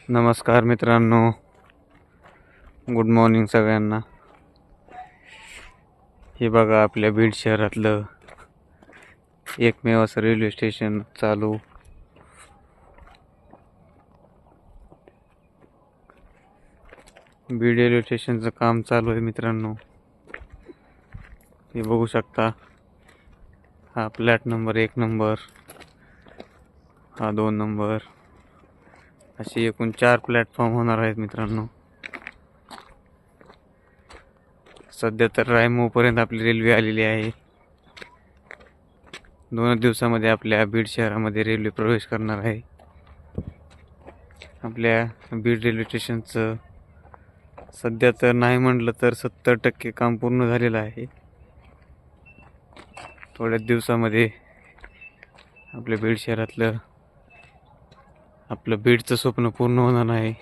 नमस्कार मित्रांनो, good morning सगळ्यांना. हे बघा आपल्या बीड शहरातलं एकमेव असं रेल्वे स्टेशन चालू. बीड रेल्वे स्टेशनचं काम चालू आहे मित्रांनो. हे बघू शकता, हा प्लॅट नंबर 1 नंबर, हा 2 नंबर, असे एकूण 4 प्लॅटफॉर्म होणार आहेत मित्रांनो. सध्या तर रायमोपर्यंत आपली रेल्वे आलेली आहे. 2 दिवसामध्ये आपल्या बीड शहरामध्ये रेल्वे प्रवेश करणार आहे. आपल्या बीड रेल्वे स्टेशनचं सध्या तर नाही म्हटलं तर 70% काम पूर्ण झालेलं आहे. थोड्याच दिवसामध्ये आपल्या बीड शहरातलं आपलं बीडचं स्वप्न पूर्ण होणार आहे.